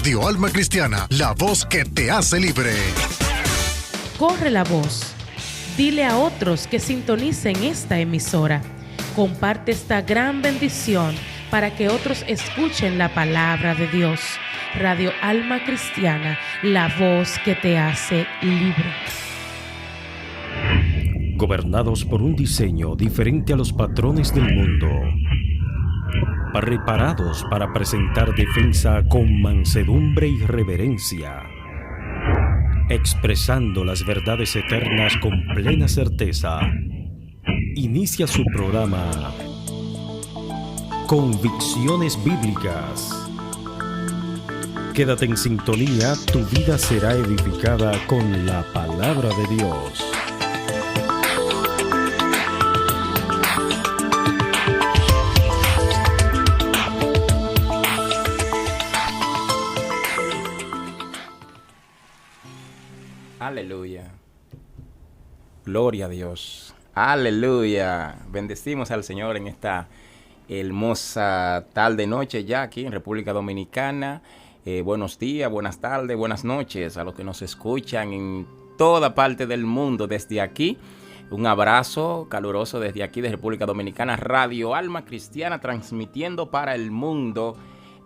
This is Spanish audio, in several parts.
Radio Alma Cristiana, la voz que te hace libre. Corre la voz. Dile a otros que sintonicen esta emisora. Comparte esta gran bendición para que otros escuchen la palabra de Dios. Radio Alma Cristiana, la voz que te hace libre. Gobernados por un diseño diferente a los patrones del mundo, preparados para presentar defensa con mansedumbre y reverencia, expresando las verdades eternas con plena certeza. Inicia su programa Convicciones Bíblicas. Quédate en sintonía, tu vida será edificada con la palabra de Dios. Aleluya. Gloria a Dios. Aleluya. Bendecimos al Señor en esta hermosa tarde noche ya aquí en República Dominicana. Buenos días, buenas tardes, buenas noches a los que nos escuchan en toda parte del mundo desde aquí. Un abrazo caluroso desde aquí de República Dominicana. Radio Alma Cristiana transmitiendo para el mundo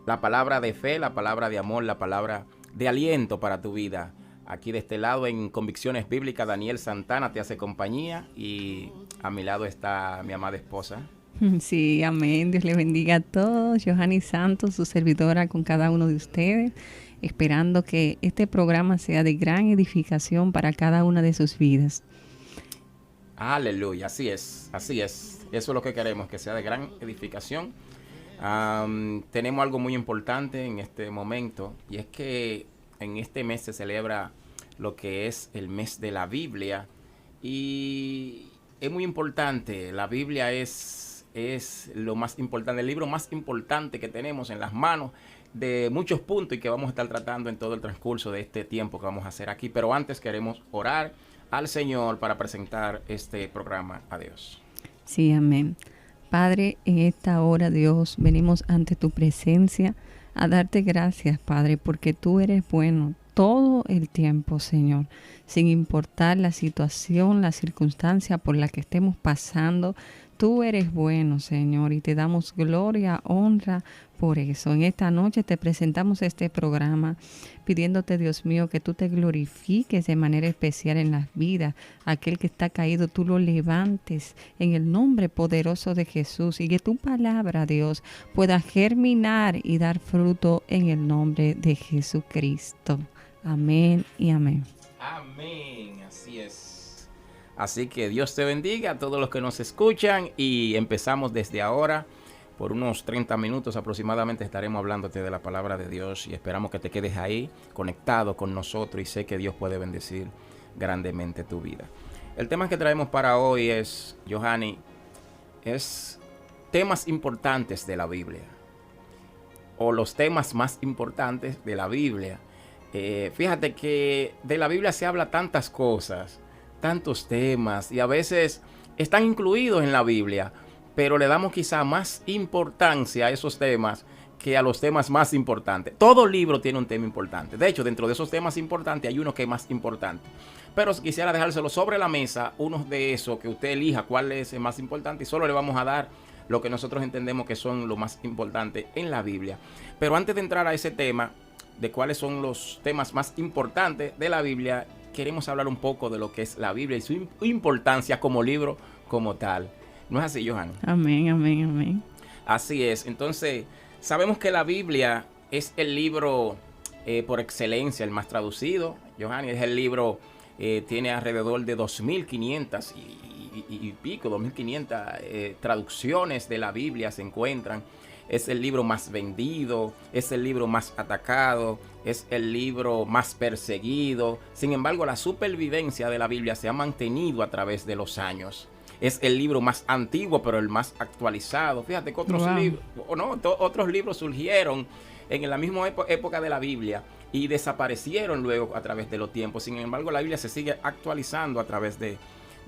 la palabra de fe, la palabra de amor, la palabra de aliento para tu vida. Aquí de este lado en Convicciones Bíblicas, Daniel Santana te hace compañía y a mi lado está mi amada esposa. Sí, amén. Dios le bendiga a todos. Johanny Santos, su servidora con cada uno de ustedes, esperando que este programa sea de gran edificación para cada una de sus vidas. Aleluya, así es, así es. Eso es lo que queremos, que sea de gran edificación. Tenemos algo muy importante en este momento y es que en este mes se celebra lo que es el mes de la Biblia y es muy importante. La Biblia es lo más importante, el libro más importante que tenemos en las manos de muchos puntos y que vamos a estar tratando en todo el transcurso de este tiempo que vamos a hacer aquí. Pero antes queremos orar al Señor para presentar este programa a Dios. Sí, amén. Padre, en esta hora, Dios, venimos ante tu presencia a darte gracias, Padre, porque tú eres bueno todo el tiempo, Señor, sin importar la situación, la circunstancia por la que estemos pasando. Tú eres bueno, Señor, y te damos gloria, honra por eso. En esta noche te presentamos este programa pidiéndote, Dios mío, que tú te glorifiques de manera especial en las vidas. Aquel que está caído, tú lo levantes en el nombre poderoso de Jesús y que tu palabra, Dios, pueda germinar y dar fruto en el nombre de Jesucristo. Amén y amén. Amén, así es. Así que Dios te bendiga a todos los que nos escuchan y empezamos desde ahora. Por unos 30 minutos aproximadamente estaremos hablándote de la palabra de Dios y esperamos que te quedes ahí conectado con nosotros y sé que Dios puede bendecir grandemente tu vida. El tema que traemos para hoy es, Johanny, es temas importantes de la Biblia o los temas más importantes de la Biblia. Fíjate que de la Biblia se habla tantas cosas, tantos temas y a veces están incluidos en la Biblia, pero le damos quizá más importancia a esos temas que a los temas más importantes. Todo libro tiene un tema importante. De hecho, dentro de esos temas importantes hay uno que es más importante. Pero si quisiera dejárselo sobre la mesa, uno de esos que usted elija cuál es el más importante y solo le vamos a dar lo que nosotros entendemos que son lo más importante en la Biblia. Pero antes de entrar a ese tema, de cuáles son los temas más importantes de la Biblia, queremos hablar un poco de lo que es la Biblia y su importancia como libro como tal. ¿No es así, Johanny? Amén, amén, amén. Así es. Entonces, sabemos que la Biblia es el libro por excelencia, el más traducido. Johanny, es el libro, tiene alrededor de 2.500 y pico, 2.500 traducciones de la Biblia se encuentran. Es el libro más vendido, es el libro más atacado, es el libro más perseguido. Sin embargo, la supervivencia de la Biblia se ha mantenido a través de los años. Es el libro más antiguo, pero el más actualizado. Fíjate que otros libros surgieron en la misma época de la Biblia y desaparecieron luego a través de los tiempos. Sin embargo, la Biblia se sigue actualizando a través de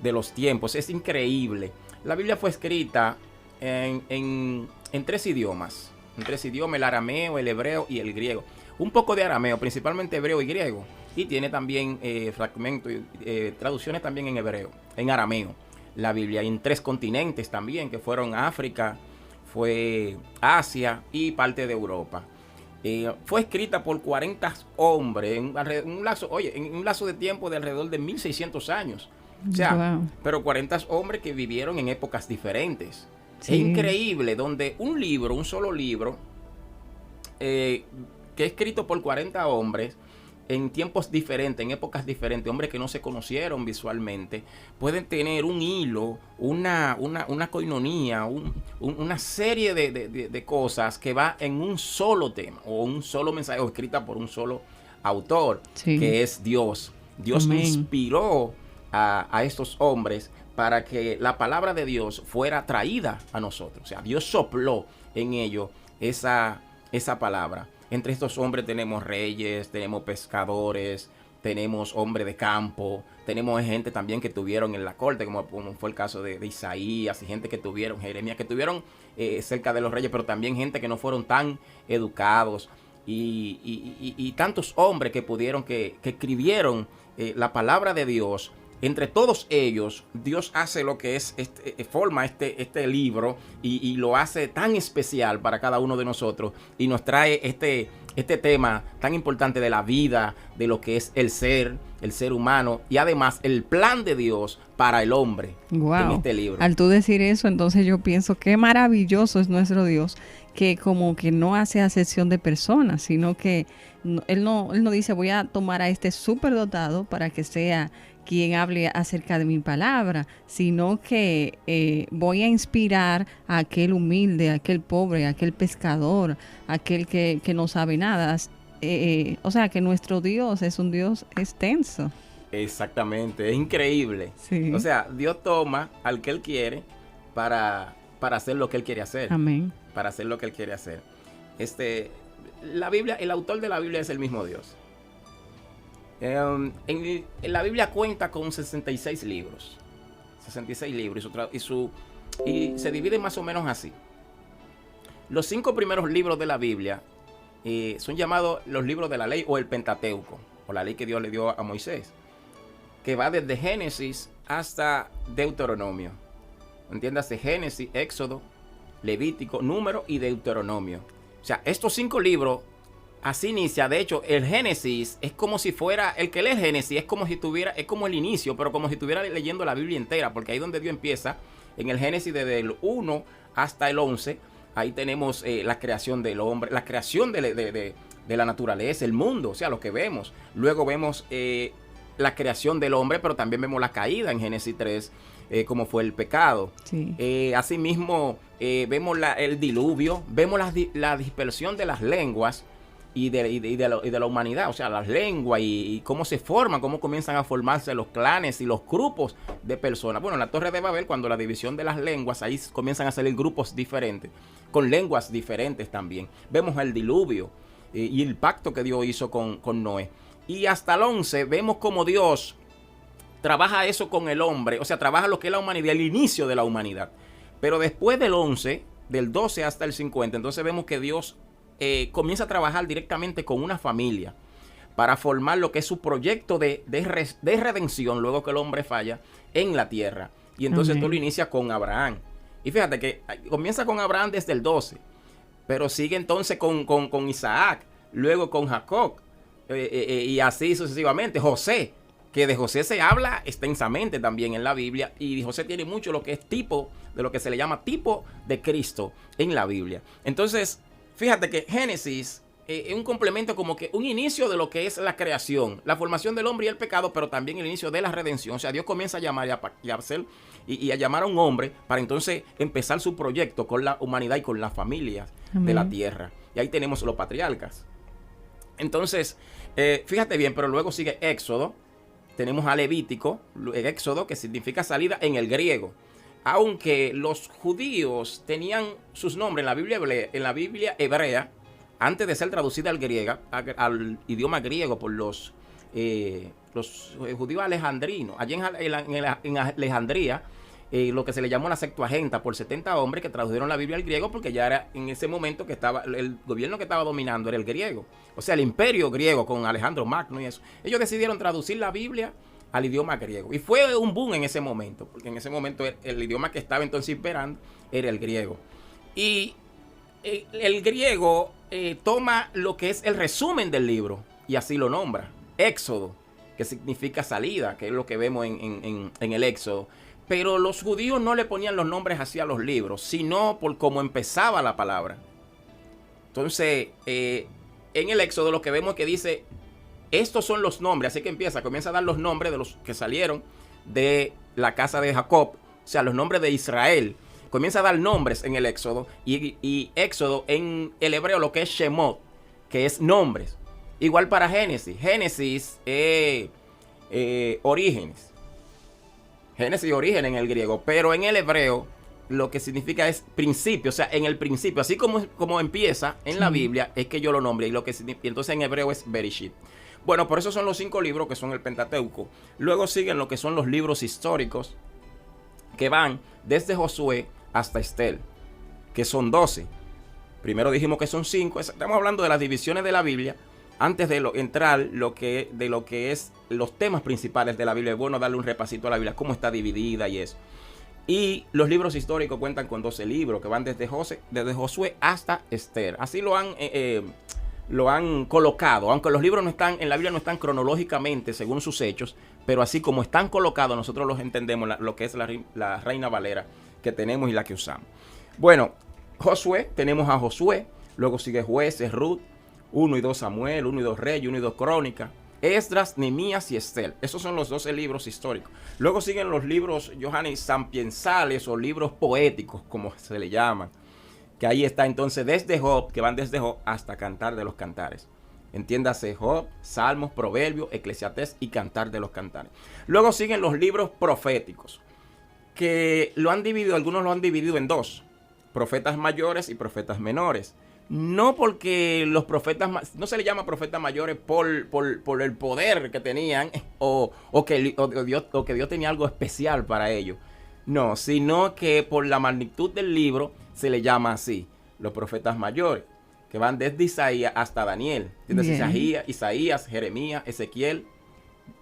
los tiempos. Es increíble. La Biblia fue escrita en tres idiomas. En tres idiomas, el arameo, el hebreo y el griego. un poco de arameo, principalmente hebreo y griego, y tiene también fragmentos, traducciones también en hebreo, en arameo, la Biblia, y en 3 continentes también, que fueron África, fue Asia y parte de Europa. Fue escrita por 40 hombres en un lazo de tiempo de alrededor de 1600 años. O sea, Wow. pero 40 hombres que vivieron en épocas diferentes. Sí. Es increíble, donde un solo libro, que es escrito por 40 hombres, en tiempos diferentes, en épocas diferentes, hombres que no se conocieron visualmente, pueden tener un hilo, una coinonía, una serie de cosas que va en un solo tema, o un solo mensaje, o escrita por un solo autor, Sí. que es Dios. Dios Amén. inspiró a estos hombres para que la palabra de Dios fuera traída a nosotros. O sea, Dios sopló en ellos esa palabra. Entre estos hombres tenemos reyes, tenemos pescadores, tenemos hombres de campo, tenemos gente también que tuvieron en la corte, como fue el caso de Isaías, y gente que tuvieron, Jeremías, que tuvieron cerca de los reyes, pero también gente que no fueron tan educados, y tantos hombres que pudieron, que escribieron la palabra de Dios. Entre todos ellos, Dios hace lo que es, forma este libro y lo hace tan especial para cada uno de nosotros, y nos trae este tema tan importante de la vida, de lo que es el ser humano, y además el plan de Dios para el hombre Wow. en este libro. Al tú decir eso, entonces yo pienso qué maravilloso es nuestro Dios, que como que no hace acepción de personas, sino que él no dice voy a tomar a este superdotado para que sea quien hable acerca de mi palabra, sino que voy a inspirar a aquel humilde, a aquel pobre, a aquel pescador, a aquel que no sabe nada. O sea, que nuestro Dios es un Dios extenso. Exactamente, es increíble. Sí. O sea, Dios toma al que Él quiere para hacer lo que Él quiere hacer. Amén. Para hacer lo que Él quiere hacer. La Biblia, el autor de la Biblia es el mismo Dios. En la Biblia cuenta con 66 libros. 66 libros y se divide más o menos así. Los 5 primeros libros de la Biblia son llamados los libros de la ley, o el Pentateuco, o la ley que Dios le dio a Moisés, que va desde Génesis hasta Deuteronomio. Entiéndase, Génesis, Éxodo, Levítico, Número y Deuteronomio. O sea, estos 5 libros, así inicia. De hecho, el Génesis es como si fuera, el que lee el Génesis es como el inicio, pero como si estuviera leyendo la Biblia entera, porque ahí donde Dios empieza, en el Génesis desde el 1 hasta el 11, ahí tenemos la creación del hombre, la creación de la naturaleza, el mundo, o sea, lo que vemos. Luego vemos la creación del hombre, pero también vemos la caída en Génesis 3, como fue el pecado. Sí. Asimismo, vemos el diluvio, vemos la dispersión de las lenguas y de la humanidad, o sea, las lenguas y cómo se forman, cómo comienzan a formarse los clanes y los grupos de personas. Bueno, en la Torre de Babel, cuando la división de las lenguas, ahí comienzan a salir grupos diferentes, con lenguas diferentes también. Vemos el diluvio y el pacto que Dios hizo con Noé. Y hasta el 11 vemos cómo Dios trabaja eso con el hombre, o sea, trabaja lo que es la humanidad, el inicio de la humanidad. Pero después del 11, del 12 hasta el 50, entonces vemos que Dios comienza a trabajar directamente con una familia para formar lo que es su proyecto de redención, luego que el hombre falla en la tierra. Y entonces tú lo inicias con Abraham. Y fíjate que comienza con Abraham desde el 12, pero sigue entonces con Isaac, luego con Jacob, y así sucesivamente. José, que de José se habla extensamente también en la Biblia, y José tiene mucho lo que es tipo, de lo que se le llama tipo de Cristo en la Biblia. Entonces, fíjate que Génesis es un complemento, como que un inicio de lo que es la creación, la formación del hombre y el pecado, pero también el inicio de la redención. O sea, Dios comienza a llamar y a llamar a un hombre para entonces empezar su proyecto con la humanidad y con las familias de la tierra. Y ahí tenemos los patriarcas. Entonces, fíjate bien, pero luego sigue Éxodo. Tenemos a Levítico, Éxodo, que significa salida en el griego. Aunque los judíos tenían sus nombres en la Biblia hebrea, antes de ser traducida al idioma griego por los judíos alejandrinos, allí en Alejandría, lo que se le llamó la Septuaginta por 70 hombres que tradujeron la Biblia al griego, porque ya era en ese momento que estaba, el gobierno que estaba dominando era el griego. O sea, el imperio griego con Alejandro Magno y eso. Ellos decidieron traducir la Biblia al idioma griego. Y fue un boom en ese momento, porque en ese momento el idioma que estaba entonces imperando era el griego. Y el griego toma lo que es el resumen del libro y así lo nombra. Éxodo, que significa salida, que es lo que vemos en el Éxodo. Pero los judíos no le ponían los nombres así a los libros, sino por cómo empezaba la palabra. Entonces, en el Éxodo lo que vemos es que dice, estos son los nombres, así que comienza a dar los nombres de los que salieron de la casa de Jacob, o sea, los nombres de Israel. Comienza a dar nombres en el Éxodo, y Éxodo en el hebreo lo que es Shemot, que es nombres. Igual para Génesis. Génesis, orígenes. Génesis y origen en el griego, pero en el hebreo lo que significa es principio, o sea, en el principio, así como empieza en la Biblia, es que yo lo nombre, y entonces en hebreo es Bereshit. Bueno, por eso son los 5 libros que son el Pentateuco. Luego siguen lo que son los libros históricos, que van desde Josué hasta Estel, que son 12. Primero dijimos que son 5, estamos hablando de las divisiones de la Biblia. Antes de entrar de lo que es los temas principales de la Biblia, es bueno darle un repasito a la Biblia, cómo está dividida y eso. Y los libros históricos cuentan con 12 libros que van desde Josué hasta Esther. Así lo han colocado, aunque los libros en la Biblia no están cronológicamente según sus hechos, pero así como están colocados, nosotros los entendemos, lo que es la Reina Valera que tenemos y la que usamos. Bueno, Josué, tenemos a Josué, luego sigue Jueces, Ruth, 1 y 2 Samuel, 1 y 2 Reyes, 1 y 2 Crónicas, Esdras, Nehemías y Estel. Esos son los 12 libros históricos. Luego siguen los libros, Johannes, sampiensales o libros poéticos, como se le llaman. Que ahí está entonces desde Job, que van desde Job hasta Cantar de los Cantares. Entiéndase Job, Salmos, Proverbios, Eclesiastés y Cantar de los Cantares. Luego siguen los libros proféticos, que algunos lo han dividido en 2. Profetas mayores y profetas menores. No porque los profetas, no se le llama profetas mayores por el poder que tenían o que Dios tenía algo especial para ellos. No, sino que por la magnitud del libro se le llama así, los profetas mayores, que van desde Isaías hasta Daniel. Isaías, Jeremías, Ezequiel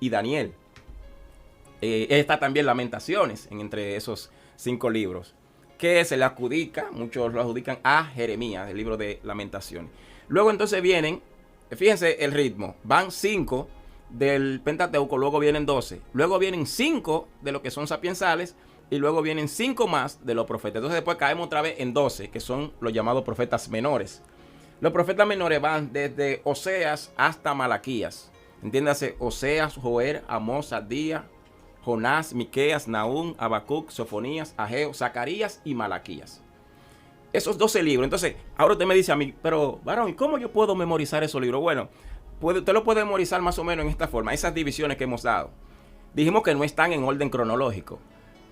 y Daniel. Está también Lamentaciones entre esos 5 libros, que se le adjudica, muchos lo adjudican a Jeremías, el libro de Lamentaciones. Luego entonces vienen, fíjense el ritmo, van 5 del Pentateuco, luego vienen 12, luego vienen 5 de lo que son sapiensales, y luego vienen 5 más de los profetas. Entonces después caemos otra vez en 12, que son los llamados profetas menores. Los profetas menores van desde Oseas hasta Malaquías. Entiéndase, Oseas, Joel, Amós, Abdías, Jonás, Miqueas, Nahum, Habacuc, Sofonías, Ageo, Zacarías y Malaquías. Esos 12 libros. Entonces, ahora usted me dice a mí, pero varón, ¿y cómo yo puedo memorizar esos libros? Bueno, usted lo puede memorizar más o menos en esta forma, esas divisiones que hemos dado. Dijimos que no están en orden cronológico,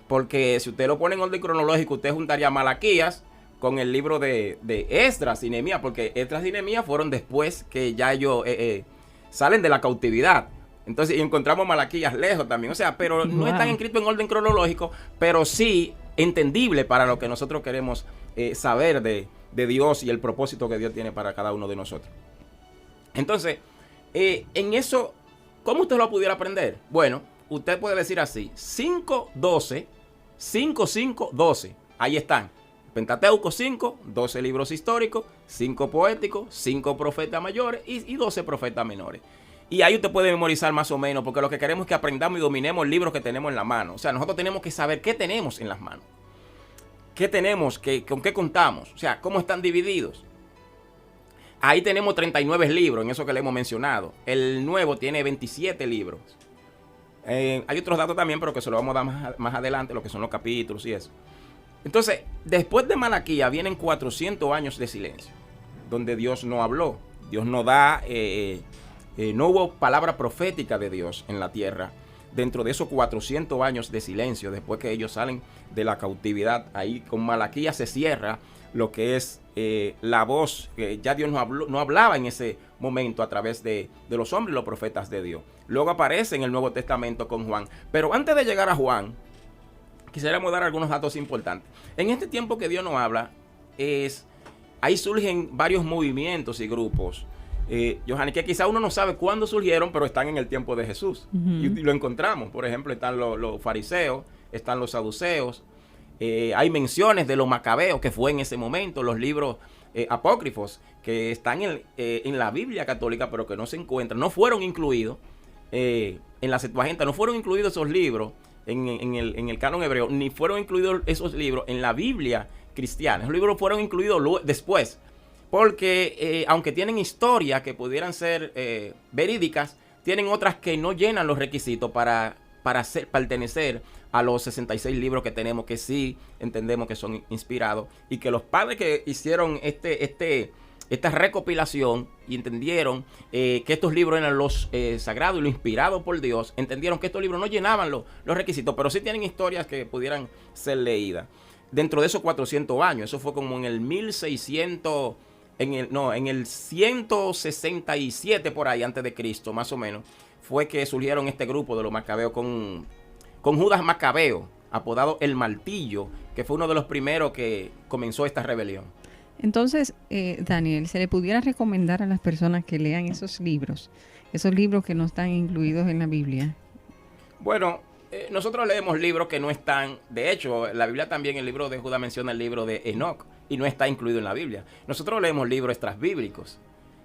porque si usted lo pone en orden cronológico, usted juntaría Malaquías con el libro de Esdras y Nehemías, porque Esdras y Nehemías fueron después que ya ellos salen de la cautividad. Entonces, y encontramos Malaquías lejos también. O sea, pero no están escritos en orden cronológico, pero sí entendible para lo que nosotros queremos saber de Dios y el propósito que Dios tiene para cada uno de nosotros. Entonces, en eso, ¿cómo usted lo pudiera aprender? Bueno, usted puede decir así, 5, 12, 5, 5, 12. Ahí están. Pentateuco 5, 12 libros históricos, 5 poéticos, 5 profetas mayores y 12 profetas menores. Y ahí usted puede memorizar más o menos, porque lo que queremos es que aprendamos y dominemos el libro que tenemos en la mano. O sea, nosotros tenemos que saber qué tenemos en las manos. ¿Qué tenemos? ¿Con qué contamos? O sea, ¿cómo están divididos? Ahí tenemos 39 libros, en eso que le hemos mencionado. El Nuevo tiene 27 libros. Hay otros datos también, pero que se lo vamos a dar más adelante, lo que son los capítulos y eso. Entonces, después de Malaquías vienen 400 años de silencio, donde Dios no habló. Dios no da... no hubo palabra profética de Dios en la tierra dentro de esos 400 años de silencio, después que ellos salen de la cautividad. Ahí con Malaquías se cierra lo que es la voz, que ya Dios no hablaba en ese momento a través de los hombres y los profetas de Dios. Luego aparece en el Nuevo Testamento con Juan. Pero antes de llegar a Juan, quisiéramos dar algunos datos importantes. En este tiempo que Dios nos habla, ahí surgen varios movimientos y grupos. Johanny, que quizá uno no sabe cuándo surgieron, pero están en el tiempo de Jesús. Y lo encontramos. Por ejemplo, están los fariseos, están los saduceos. Hay menciones de los macabeos, que fue en ese momento, los libros apócrifos, que están en la Biblia católica, pero que no se encuentran, no fueron incluidos en la Septuaginta, no fueron incluidos esos libros en el canon hebreo, ni fueron incluidos esos libros en la Biblia cristiana. Esos libros fueron incluidos después, porque aunque tienen historias que pudieran ser verídicas, tienen otras que no llenan los requisitos para pertenecer a los 66 libros que tenemos, que sí entendemos que son inspirados, y que los padres que hicieron esta recopilación y entendieron que estos libros eran los sagrados y los inspirados por Dios, entendieron que estos libros no llenaban los requisitos, pero sí tienen historias que pudieran ser leídas. Dentro de esos 400 años, eso fue como en el 1600, en el 167 por ahí antes de Cristo, más o menos, fue que surgieron este grupo de los macabeos con Judas Macabeo, apodado el Martillo, que fue uno de los primeros que comenzó esta rebelión. Entonces, Daniel, ¿se le pudiera recomendar a las personas que lean esos libros que no están incluidos en la Biblia? Bueno, nosotros leemos libros que no están, de hecho, la Biblia también, el libro de Judas menciona el libro de Enoc, y no está incluido en la Biblia. Nosotros leemos libros extrabíblicos.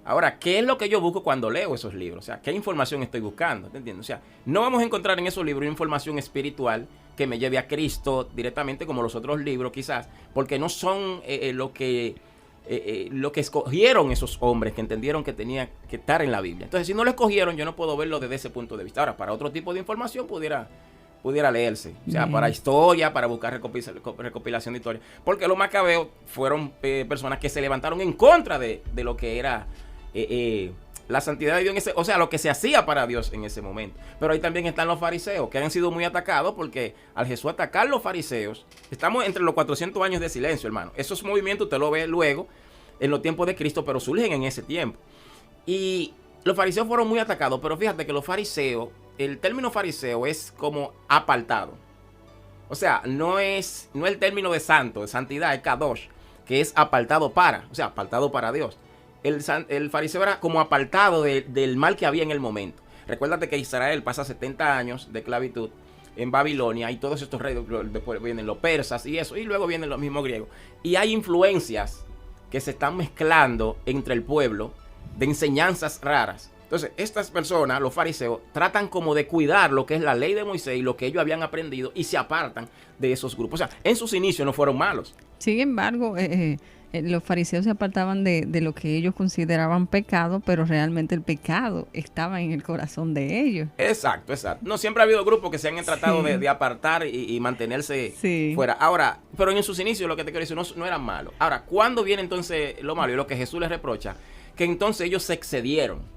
Ahora, ¿qué es lo que yo busco cuando leo esos libros? O sea, ¿qué información estoy buscando? ¿Te entiendes? O sea, no vamos a encontrar en esos libros información espiritual que me lleve a Cristo directamente, como los otros libros quizás, porque no son lo que escogieron esos hombres que entendieron que tenía que estar en la Biblia. Entonces, si no lo escogieron, yo no puedo verlo desde ese punto de vista. Ahora, para otro tipo de información pudiera leerse. O sea, para historia, para buscar recopilación de historia. Porque los macabeos fueron personas que se levantaron en contra de lo que era la santidad de Dios, o sea, lo que se hacía para Dios en ese momento. Pero ahí también están los fariseos, que han sido muy atacados, porque al Jesús atacar los fariseos, estamos entre los 400 años de silencio, hermano. Esos movimientos usted lo ve luego en los tiempos de Cristo, pero surgen en ese tiempo. Y los fariseos fueron muy atacados, pero fíjate que los fariseos, el término fariseo es como apartado. O sea, no es el término de santo, de santidad, es kadosh, que es apartado para Dios. El fariseo era como apartado del mal que había en el momento. Recuérdate que Israel pasa 70 años de esclavitud en Babilonia, y todos estos reyes, después vienen los persas y eso, y luego vienen los mismos griegos. Y hay influencias que se están mezclando entre el pueblo de enseñanzas raras. Entonces, estas personas, los fariseos, tratan como de cuidar lo que es la ley de Moisés y lo que ellos habían aprendido, y se apartan de esos grupos. O sea, en sus inicios no fueron malos. Sin embargo, los fariseos se apartaban de lo que ellos consideraban pecado, pero realmente el pecado estaba en el corazón de ellos. Exacto. No, siempre ha habido grupos que se han tratado de apartar y mantenerse fuera. Ahora, pero en sus inicios, lo que te quiero decir, no eran malos. Ahora, ¿cuándo viene entonces lo malo? Y lo que Jesús les reprocha, que entonces ellos se excedieron.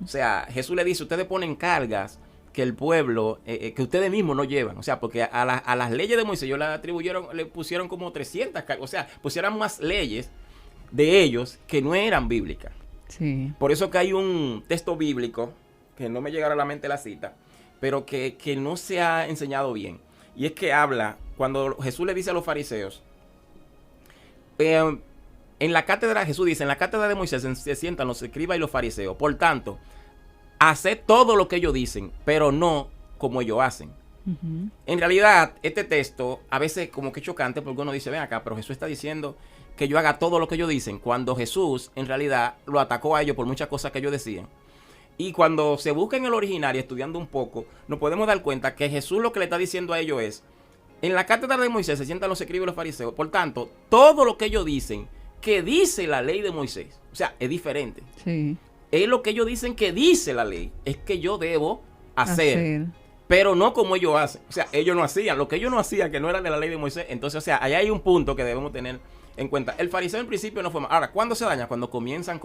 O sea, Jesús le dice, ustedes ponen cargas que el pueblo, que ustedes mismos no llevan. O sea, porque a las leyes de Moisés ellos le pusieron como 300 cargas. O sea, pusieron más leyes de ellos que no eran bíblicas. Sí. Por eso que hay un texto bíblico, que no me llegará a la mente la cita, pero que no se ha enseñado bien. Y es que habla, cuando Jesús le dice a los fariseos, en la cátedra, Jesús dice, en la cátedra de Moisés se sientan los escribas y los fariseos. Por tanto, haced todo lo que ellos dicen, pero no como ellos hacen. En realidad, este texto a veces como que es chocante, porque uno dice, ven acá, pero Jesús está diciendo que yo haga todo lo que ellos dicen, cuando Jesús en realidad lo atacó a ellos por muchas cosas que ellos decían. Y cuando se busca en el original y estudiando un poco, nos podemos dar cuenta que Jesús lo que le está diciendo a ellos es, en la cátedra de Moisés se sientan los escribas y los fariseos, por tanto, todo lo que ellos dicen, que dice la ley de Moisés, o sea, es diferente. Sí. Es lo que ellos dicen que dice la ley, es que yo debo hacer. Pero no como ellos hacen. O sea, ellos no hacían, lo que ellos no hacían, que no era de la ley de Moisés. Entonces, o sea, allá hay un punto que debemos tener en cuenta. El fariseo en principio no fue mal. Ahora, ¿cuándo se daña? Cuando comienzan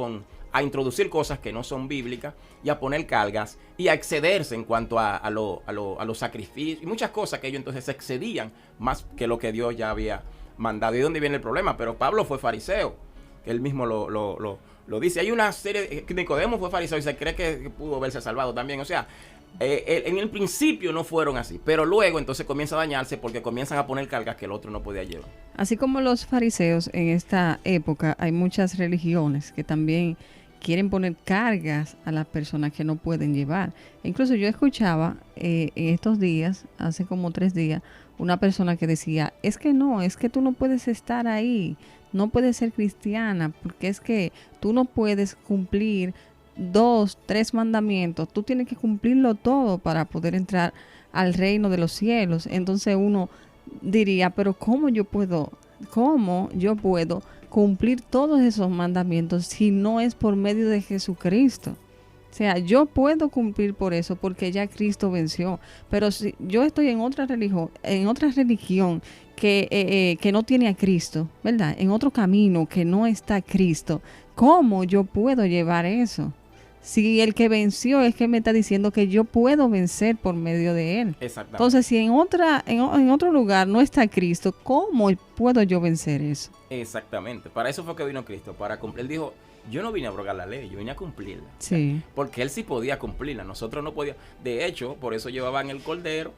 a introducir cosas que no son bíblicas y a poner cargas y a excederse en cuanto a los sacrificios y muchas cosas que ellos entonces se excedían más que lo que Dios ya había mandado. ¿Y dónde viene el problema? Pero Pablo fue fariseo, que él mismo lo dice. Hay una serie, Nicodemo fue fariseo y se cree que pudo haberse salvado también. O sea, En el principio no fueron así, pero luego entonces comienza a dañarse porque comienzan a poner cargas que el otro no podía llevar. Así como los fariseos en esta época, hay muchas religiones que también quieren poner cargas a las personas que no pueden llevar. Incluso yo escuchaba en estos días, hace como 3 días, una persona que decía, es que tú no puedes estar ahí, no puedes ser cristiana, porque es que tú no puedes cumplir 2, 3 mandamientos, tú tienes que cumplirlo todo para poder entrar al reino de los cielos. Entonces uno diría, pero ¿cómo yo puedo cumplir todos esos mandamientos si no es por medio de Jesucristo? O sea, yo puedo cumplir por eso porque ya Cristo venció, pero si yo estoy en otra religión que no tiene a Cristo, ¿verdad? En otro camino que no está Cristo, ¿cómo yo puedo llevar eso? Si el que venció es que me está diciendo que yo puedo vencer por medio de él. Exactamente. Entonces, si en otro lugar no está Cristo, ¿cómo puedo yo vencer eso? Exactamente. Para eso fue que vino Cristo, para cumplir. Él dijo, yo no vine a abrogar la ley, yo vine a cumplirla. Sí. Porque él sí podía cumplirla, nosotros no podíamos. De hecho, por eso llevaban el cordero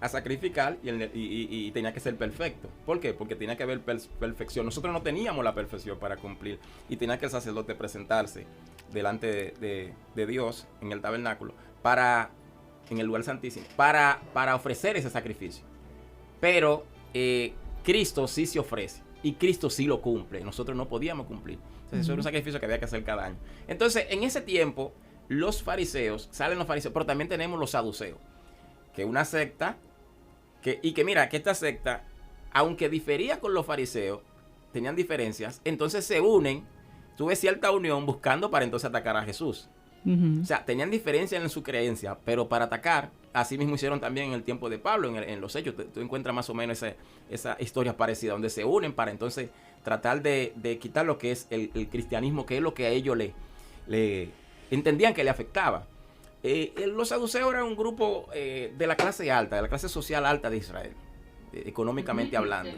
a sacrificar y tenía que ser perfecto. ¿Por qué? Porque tenía que haber perfección. Nosotros no teníamos la perfección para cumplir y tenía que el sacerdote presentarse delante de Dios en el tabernáculo en el lugar santísimo para ofrecer ese sacrificio. Pero Cristo sí se ofrece y Cristo sí lo cumple. Nosotros no podíamos cumplir. Entonces, eso era un sacrificio que había que hacer cada año. Entonces, en ese tiempo, salen los fariseos, pero también tenemos los saduceos, que es una secta que esta secta, aunque difería con los fariseos, tenían diferencias, entonces se unen, tuve cierta unión buscando para entonces atacar a Jesús. O sea, tenían diferencias en su creencia, pero para atacar, así mismo hicieron también en el tiempo de Pablo, en los Hechos. Tú encuentras más o menos esa historia parecida, donde se unen para entonces tratar de quitar lo que es el cristianismo, que es lo que a ellos le entendían que le afectaba. Los saduceos eran un grupo de la clase alta, de la clase social alta de Israel, económicamente hablando.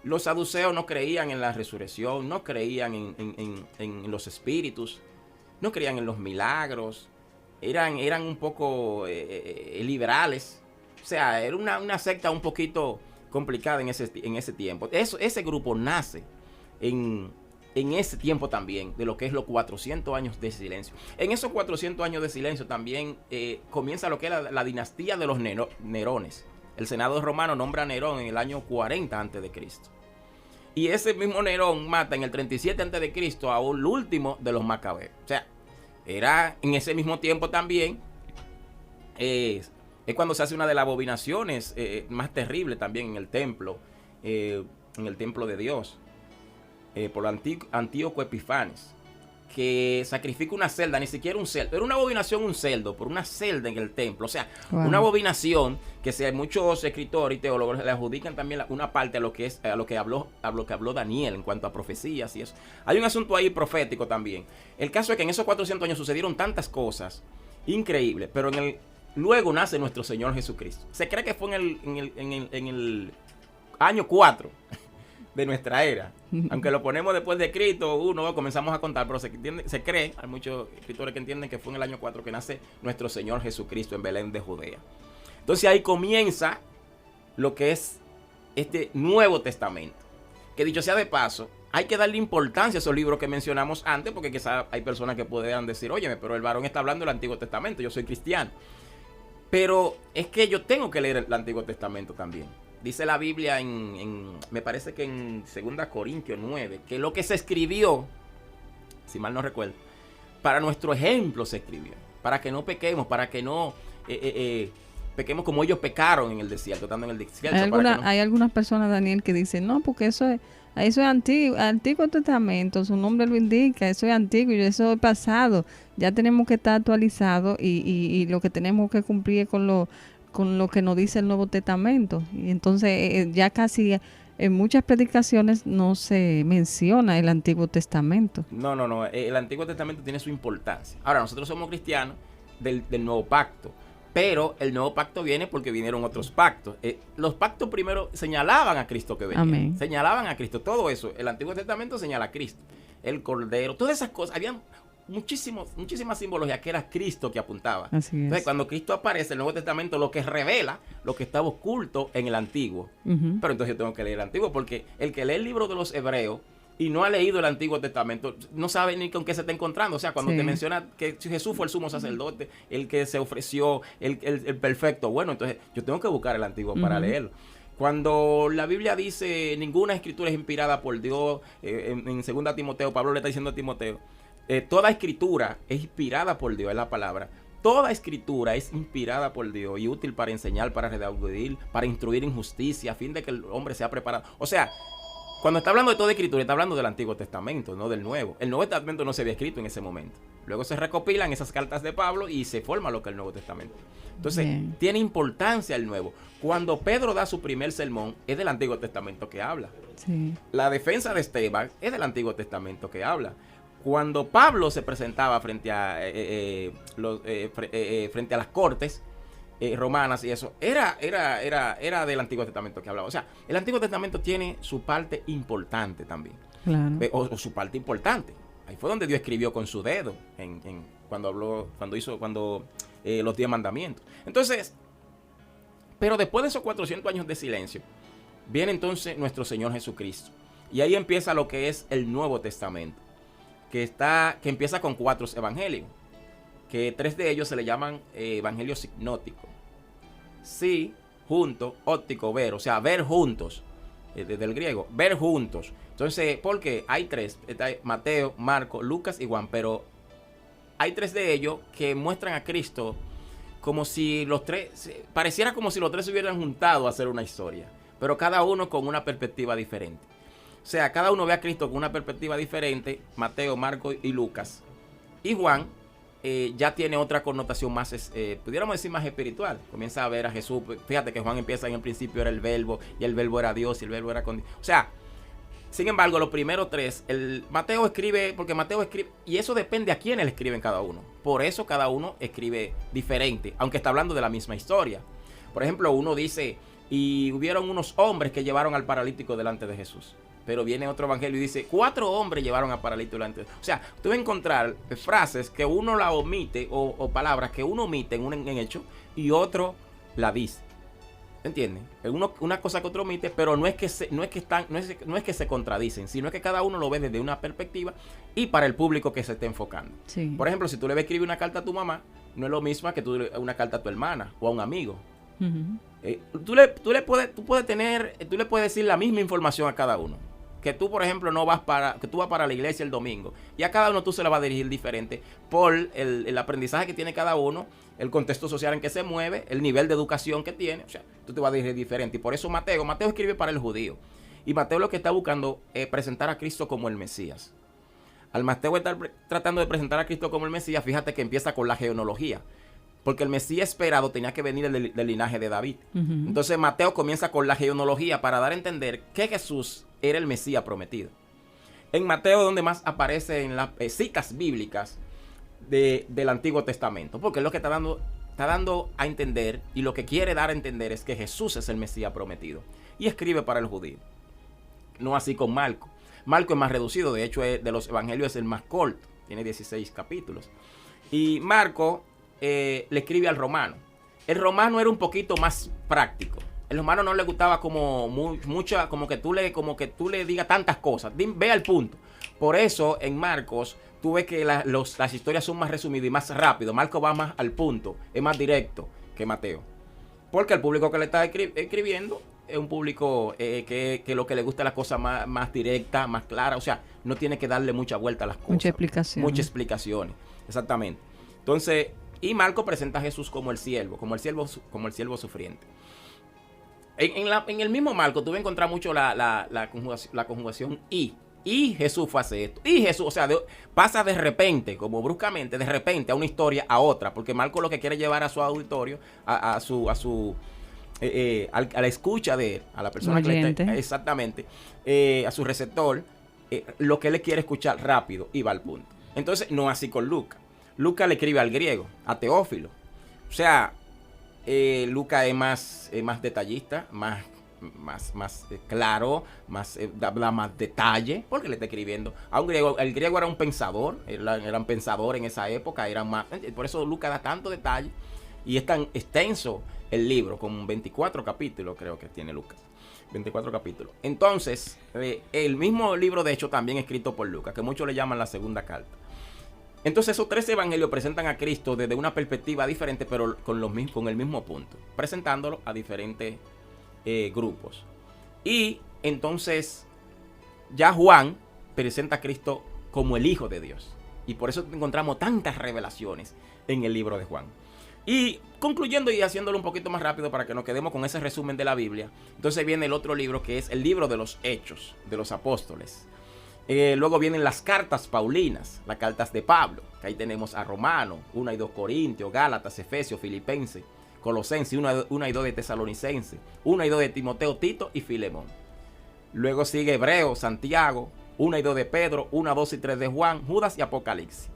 Los saduceos no creían en la resurrección, no creían en los espíritus, no creían en los milagros, eran un poco liberales. O sea, era una secta un poquito complicada en ese tiempo. Ese grupo nace en ese tiempo también, de lo que es los 400 años de silencio. En esos 400 años de silencio también comienza lo que es la dinastía de los Nerones. El Senado romano nombra a Nerón en el año 40 a.C. Y ese mismo Nerón mata en el 37 a.C. a un último de los macabeos. O sea, era en ese mismo tiempo también, es cuando se hace una de las abominaciones más terribles también en el templo de Dios. Por Antíoco Epifanes, que sacrifica una celda, ni siquiera un cerdo, era una abominación un cerdo, por una celda en el templo. O sea, una abominación que muchos escritores y teólogos le adjudican también una parte a lo que habló Daniel en cuanto a profecías y eso. Hay un asunto ahí profético también. El caso es que en esos 400 años sucedieron tantas cosas increíbles, pero luego nace nuestro Señor Jesucristo. Se cree que fue en el año 4 de nuestra era, aunque lo ponemos después de Cristo, comenzamos a contar, pero se cree, hay muchos escritores que entienden que fue en el año 4 que nace nuestro Señor Jesucristo en Belén de Judea. Entonces ahí comienza lo que es este Nuevo Testamento, que dicho sea de paso, hay que darle importancia a esos libros que mencionamos antes, porque quizás hay personas que puedan decir, óyeme, pero el varón está hablando del Antiguo Testamento, yo soy cristiano. Pero es que yo tengo que leer el Antiguo Testamento también. Dice la Biblia me parece que en 2 Corintios 9, que lo que se escribió, si mal no recuerdo, para nuestro ejemplo se escribió, para que no pequemos, para que no pequemos como ellos pecaron en el desierto, estando en el desierto. Hay algunas personas, Daniel, que dicen, no, porque eso es Antiguo Testamento, su nombre lo indica, eso es antiguo y eso es pasado, ya tenemos que estar actualizados y lo que tenemos que cumplir es con lo que nos dice el Nuevo Testamento. Y entonces ya casi en muchas predicaciones no se menciona el Antiguo Testamento. No, el Antiguo Testamento tiene su importancia. Ahora, nosotros somos cristianos del Nuevo Pacto, pero el Nuevo Pacto viene porque vinieron otros pactos. Los pactos primero señalaban a Cristo que venía. Amén. Señalaban a Cristo, todo eso. El Antiguo Testamento señala a Cristo, el Cordero, todas esas cosas. Habían muchísima simbología que era Cristo que apuntaba. Así es. Entonces, cuando Cristo aparece en el Nuevo Testamento, lo que revela lo que estaba oculto en el Antiguo. Pero entonces yo tengo que leer el Antiguo, porque el que lee el libro de los Hebreos y no ha leído el Antiguo Testamento, no sabe ni con qué se está encontrando. O sea, cuando te menciona que Jesús fue el sumo sacerdote, el que se ofreció, el perfecto, bueno, entonces yo tengo que buscar el Antiguo para leerlo. Cuando la Biblia dice ninguna escritura es inspirada por Dios, en 2 Timoteo, Pablo le está diciendo a Timoteo, toda escritura es inspirada por Dios, es la palabra. Toda escritura es inspirada por Dios y útil para enseñar, para redarguir, para instruir en justicia, a fin de que el hombre sea preparado. O sea, cuando está hablando de toda escritura, está hablando del Antiguo Testamento, no del Nuevo. El Nuevo Testamento no se había escrito en ese momento. Luego se recopilan esas cartas de Pablo y se forma lo que es el Nuevo Testamento. Entonces, tiene importancia el Nuevo. Cuando Pedro da su primer sermón, es del Antiguo Testamento que habla. Sí. La defensa de Esteban es del Antiguo Testamento que habla. Cuando Pablo se presentaba frente a las cortes romanas y eso, era del Antiguo Testamento que hablaba. O sea, el Antiguo Testamento tiene su parte importante también. Claro. O su parte importante. Ahí fue donde Dios escribió con su dedo cuando los 10 mandamientos. Entonces, pero después de esos 400 años de silencio, viene entonces nuestro Señor Jesucristo. Y ahí empieza lo que es el Nuevo Testamento, que empieza con 4 evangelios, que 3 de ellos se le llaman evangelios sinóticos. Sí, junto, óptico, ver, o sea, ver juntos, desde el griego, ver juntos. Entonces, ¿por qué? Hay 3, Mateo, Marcos, Lucas y Juan, pero hay 3 de ellos que muestran a Cristo como si los 3, pareciera como si los 3 se hubieran juntado a hacer una historia, pero cada uno con una perspectiva diferente. O sea, cada uno ve a Cristo con una perspectiva diferente, Mateo, Marcos y Lucas. Y Juan ya tiene otra connotación más, pudiéramos decir más espiritual. Comienza a ver a Jesús. Fíjate que Juan empieza en el principio era el verbo, y el verbo era Dios, y el verbo era con Dios. O sea, sin embargo, los primeros 3, Mateo escribe, y eso depende a quién él escribe en cada uno. Por eso cada uno escribe diferente, aunque está hablando de la misma historia. Por ejemplo, uno dice, y hubieron unos hombres que llevaron al paralítico delante de Jesús. Pero viene otro evangelio y dice, 4 hombres llevaron al paralítico delante de Jesús. O sea, tú vas a encontrar frases que uno la omite, o palabras que uno omite en hecho, y otro la dice. ¿Entienden? Una cosa que otro omite, pero no es que se contradicen, sino que cada uno lo ve desde una perspectiva y para el público que se esté enfocando. Sí. Por ejemplo, si tú le vas a escribir una carta a tu mamá, no es lo mismo que una carta a tu hermana o a un amigo. Tú le puedes decir la misma información a cada uno. Que tú, por ejemplo, que tú vas para la iglesia el domingo, y a cada uno tú se la vas a dirigir diferente por el aprendizaje que tiene cada uno, el contexto social en que se mueve, el nivel de educación que tiene. O sea, tú te vas a dirigir diferente. Y por eso Mateo escribe para el judío. Y Mateo lo que está buscando es presentar a Cristo como el Mesías. Al Mateo estar tratando de presentar a Cristo como el Mesías, fíjate que empieza con la genealogía. Porque el Mesías esperado tenía que venir del linaje de David. Entonces Mateo comienza con la genealogía para dar a entender que Jesús era el Mesías prometido. En Mateo, donde más aparece en las citas bíblicas del Antiguo Testamento, porque es lo que está dando a entender, y lo que quiere dar a entender es que Jesús es el Mesías prometido, y escribe para el judío. No así con Marco. Marco es más reducido, de hecho de los evangelios es el más corto, tiene 16 capítulos. Y Marco le escribe al romano. El romano era un poquito más práctico. El romano no le gustaba como mucha, como que tú le digas tantas cosas. Ve al punto. Por eso en Marcos tú ves que las historias son más resumidas y más rápido. Marcos va más al punto, es más directo que Mateo. Porque el público que le está escribiendo es un público que lo que le gusta es la cosa más directa, más clara. O sea, no tiene que darle mucha vuelta a las cosas. Muchas explicaciones. Exactamente. Entonces, y Marcos presenta a Jesús como el siervo sufriente. En el mismo Marcos tú vas a encontrar mucho la conjugación y. Y Jesús fue a hacer esto. Y Jesús, o sea, pasa de repente, como bruscamente, a una historia a otra. Porque Marcos lo que quiere llevar a su auditorio, a la escucha de él, a la persona que le está, exactamente, a su receptor, lo que él quiere escuchar rápido y va al punto. Entonces, no así con Lucas. Lucas le escribe al griego, a Teófilo. O sea, Lucas es más detallista, más claro, da más detalle, porque le está escribiendo a un griego. El griego era un pensador, eran pensadores en esa época, por eso Lucas da tanto detalle, y es tan extenso el libro, con 24 capítulos creo que tiene Lucas. 24 capítulos. Entonces, el mismo libro de Hechos también escrito por Lucas, que muchos le llaman la segunda carta. Entonces esos 3 evangelios presentan a Cristo desde una perspectiva diferente, pero con el mismo punto, presentándolo a diferentes grupos. Y entonces ya Juan presenta a Cristo como el Hijo de Dios. Y por eso encontramos tantas revelaciones en el libro de Juan. Y concluyendo y haciéndolo un poquito más rápido para que nos quedemos con ese resumen de la Biblia, entonces viene el otro libro, que es el libro de los Hechos de los Apóstoles. Luego vienen las cartas paulinas, las cartas de Pablo, que ahí tenemos a Romanos, 1 y 2 Corintios, Gálatas, Efesios, Filipenses, Colosenses, 1 y 2 de Tesalonicenses, 1 y 2 de Timoteo, Tito y Filemón. Luego sigue Hebreos, Santiago, 1 y 2 de Pedro, 1, 2 y 3 de Juan, Judas y Apocalipsis.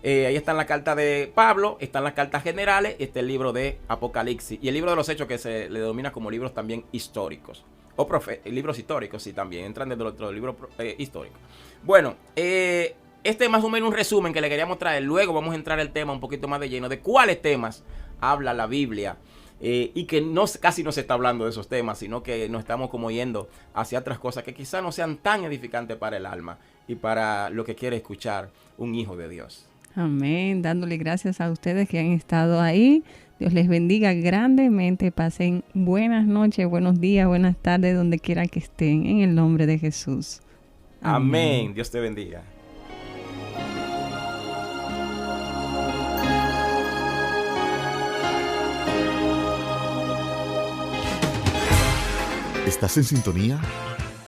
Ahí están las cartas de Pablo, están las cartas generales, está el libro de Apocalipsis y el libro de los Hechos, que se le denomina como libros también históricos. O libros históricos, sí, también entran dentro de los libros históricos. Bueno, este es más o menos un resumen que le queríamos traer. Luego vamos a entrar al tema un poquito más de lleno de cuáles temas habla la Biblia, y que casi no se está hablando de esos temas, sino que nos estamos como yendo hacia otras cosas que quizás no sean tan edificantes para el alma y para lo que quiere escuchar un hijo de Dios. Amén, dándole gracias a ustedes que han estado ahí. Dios les bendiga grandemente. Pasen buenas noches, buenos días, buenas tardes, donde quiera que estén, en el nombre de Jesús. Amén. Dios te bendiga. ¿Estás en sintonía